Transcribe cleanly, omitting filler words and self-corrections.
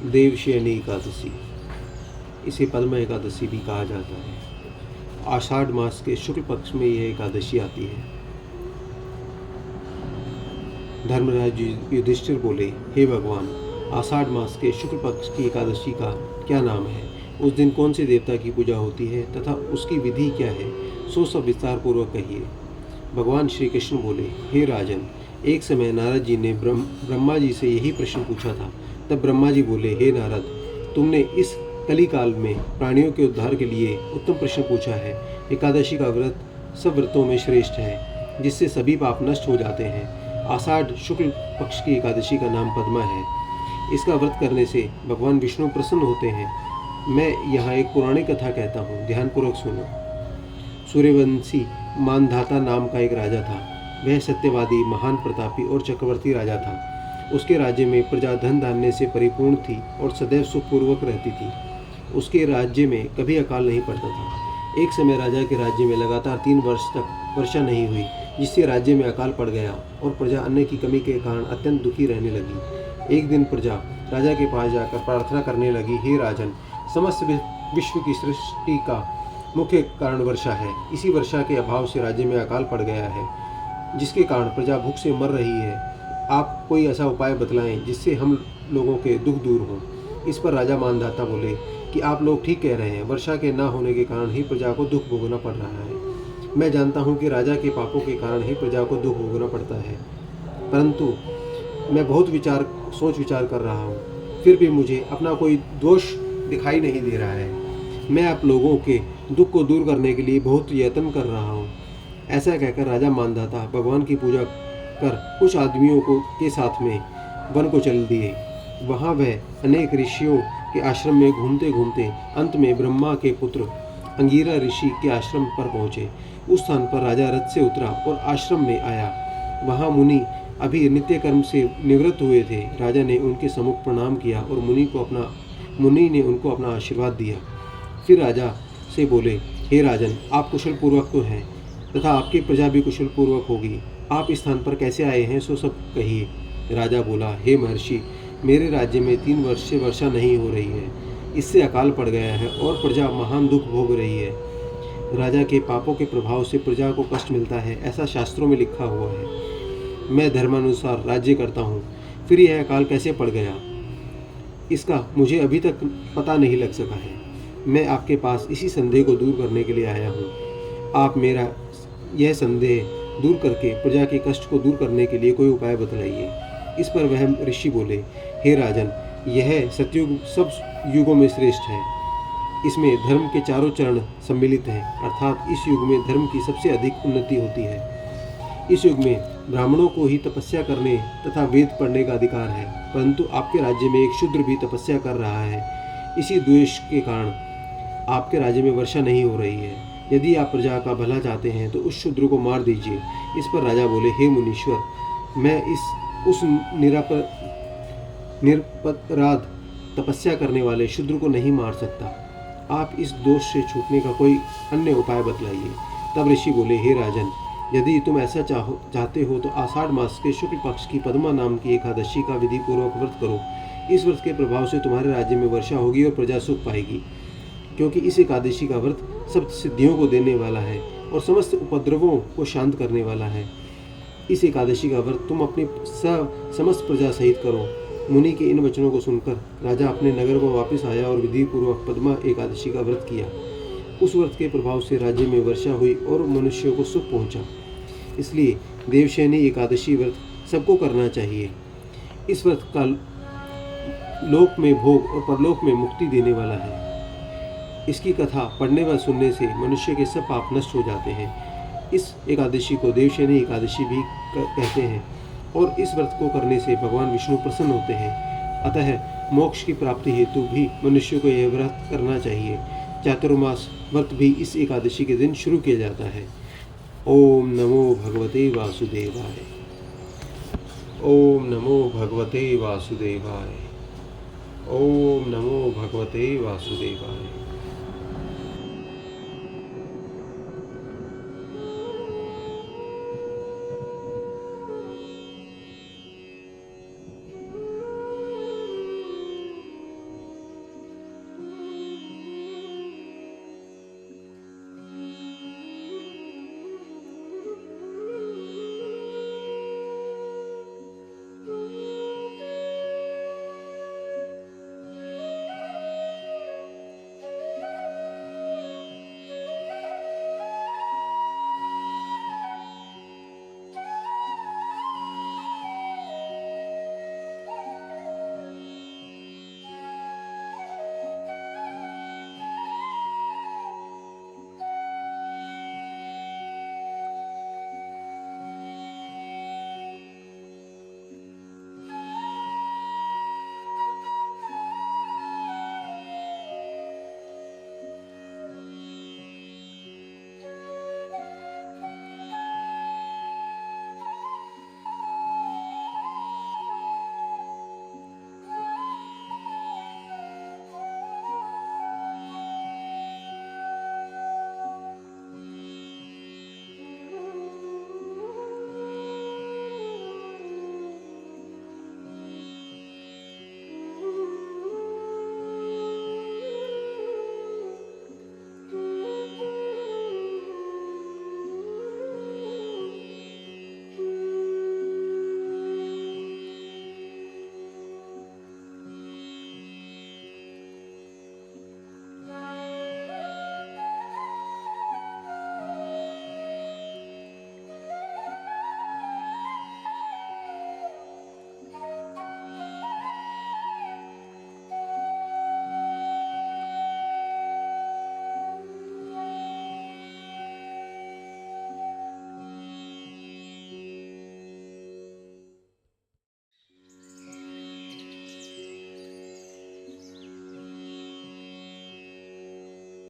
देवशयनी एकादशी, इसे पद्मा एकादशी भी कहा जाता है। आषाढ़ मास के शुक्ल पक्ष में यह एकादशी आती है। धर्मराज युधिष्ठिर बोले, हे भगवान, आषाढ़ मास के शुक्ल पक्ष की एकादशी का क्या नाम है? उस दिन कौन से देवता की पूजा होती है तथा उसकी विधि क्या है? सो सब विस्तार पूर्वक कहिए। भगवान श्री कृष्ण बोले, हे राजन, एक समय नारद जी ने ब्रह्मा जी से यही प्रश्न पूछा था। तब ब्रह्मा जी बोले, हे नारद, तुमने इस कली काल में प्राणियों के उद्धार के लिए उत्तम प्रश्न पूछा है। एकादशी का व्रत सब व्रतों में श्रेष्ठ है, जिससे सभी पाप नष्ट हो जाते हैं। आषाढ़ शुक्ल पक्ष की एकादशी का नाम पद्मा है। इसका व्रत करने से भगवान विष्णु प्रसन्न होते हैं। मैं यहाँ एक पौराणिक कथा कहता हूँ, ध्यानपूर्वक सुनो। सूर्यवंशी मानधाता नाम का एक राजा था। वह सत्यवादी, महान प्रतापी और चक्रवर्ती राजा था। उसके राज्य में प्रजा धन धान्य से परिपूर्ण थी और सदैव सुखपूर्वक रहती थी। उसके राज्य में कभी अकाल नहीं पड़ता था। एक समय राजा के राज्य में लगातार 3 वर्ष तक वर्षा नहीं हुई, जिससे राज्य में अकाल पड़ गया और प्रजा अन्न की कमी के कारण अत्यंत दुखी रहने लगी। एक दिन प्रजा राजा के पास जाकर प्रार्थना करने लगी, हे राजन, समस्त विश्व की सृष्टि का मुख्य कारण वर्षा है। इसी वर्षा के अभाव से राज्य में अकाल पड़ गया है, जिसके कारण प्रजा भूख से मर रही है। आप कोई ऐसा उपाय बतलाएं जिससे हम लोगों के दुख दूर हों। इस पर राजा मानधाता बोले कि आप लोग ठीक कह रहे हैं। वर्षा के न होने के कारण ही प्रजा को दुख भोगना पड़ रहा है। मैं जानता हूँ कि राजा के पापों के कारण ही प्रजा को दुख भोगना पड़ता है, परंतु मैं बहुत सोच विचार कर रहा हूँ, फिर भी मुझे अपना कोई दोष दिखाई नहीं दे रहा है। मैं आप लोगों के दुख को दूर करने के लिए बहुत यत्न कर रहा हूँ। ऐसा कहकर राजा मानधाता भगवान की पूजा कर कुछ आदमियों के साथ में वन को चल दिए। वहाँ वह अनेक ऋषियों के आश्रम में घूमते घूमते अंत में ब्रह्मा के पुत्र अंगिरा ऋषि के आश्रम पर पहुँचे। उस स्थान पर राजा रथ से उतरा और आश्रम में आया। वहाँ मुनि अभी नित्य कर्म से निवृत्त हुए थे। राजा ने उनके सम्मुख प्रणाम किया और मुनि ने उनको अपना आशीर्वाद दिया। फिर राजा से बोले, हे राजन, आप कुशल पूर्वक तो हैं तथा आपकी प्रजा भी कुशल पूर्वक होगी। आप इस स्थान पर कैसे आए हैं, सो सब कहिए। राजा बोला, हे महर्षि, मेरे राज्य में 3 वर्ष से वर्षा नहीं हो रही है। इससे अकाल पड़ गया है और प्रजा महान दुख भोग रही है। राजा के पापों के प्रभाव से प्रजा को कष्ट मिलता है, ऐसा शास्त्रों में लिखा हुआ है। मैं धर्मानुसार राज्य करता हूँ, फिर यह अकाल कैसे पड़ गया, इसका मुझे अभी तक पता नहीं लग सका है। मैं आपके पास इसी संदेह को दूर करने के लिए आया हूँ। आप मेरा यह संदेह दूर करके प्रजा के कष्ट को दूर करने के लिए कोई उपाय बतलाइए। इस पर वह ऋषि बोले, हे राजन, यह सतयुग सब युगों में श्रेष्ठ है। इसमें धर्म के चारों चरण सम्मिलित हैं, अर्थात इस युग में धर्म की सबसे अधिक उन्नति होती है। इस युग में ब्राह्मणों को ही तपस्या करने तथा वेद पढ़ने का अधिकार है, परंतु आपके राज्य में एक शूद्र भी तपस्या कर रहा है। इसी द्वेष के कारण आपके राज्य में वर्षा नहीं हो रही है। यदि आप प्रजा का भला चाहते हैं तो उस शूद्र को मार दीजिए। इस पर राजा बोले, हे मुनीश्वर, मैं उस निरपराध तपस्या करने वाले शूद्र को नहीं मार सकता। आप इस दोष से छूटने का कोई अन्य उपाय बतलाइए। तब ऋषि बोले, हे राजन, यदि तुम ऐसा चाहते हो तो आषाढ़ मास के शुक्ल पक्ष की पद्मा नाम की एकादशी का विधि पूर्वक व्रत करो। इस व्रत के प्रभाव से तुम्हारे राज्य में वर्षा होगी और प्रजा सुख पाएगी, क्योंकि इस एकादशी का व्रत सब सिद्धियों को देने वाला है और समस्त उपद्रवों को शांत करने वाला है। इस एकादशी का व्रत तुम अपनी समस्त प्रजा सहित करो। मुनि के इन वचनों को सुनकर राजा अपने नगर को वापस आया और विधि पूर्वक पद्मा एकादशी का व्रत किया। उस व्रत के प्रभाव से राज्य में वर्षा हुई और मनुष्यों को सुख पहुंचा। इसलिए देवशयनी एकादशी व्रत सबको करना चाहिए। इस व्रत का लोक में भोग और परलोक में मुक्ति देने वाला है। इसकी कथा पढ़ने व सुनने से मनुष्य के सब पाप नष्ट हो जाते हैं। इस एकादशी को देवशयनी एकादशी भी कहते हैं और इस व्रत को करने से भगवान विष्णु प्रसन्न होते हैं। अतः मोक्ष की प्राप्ति हेतु भी मनुष्य को यह व्रत करना चाहिए। चातुर्मास व्रत भी इस एकादशी के दिन शुरू किया जाता है। ओम नमो भगवते वासुदेवाय। ओम नमो भगवते वासुदेवाय। ओम नमो भगवते वासुदेवाय।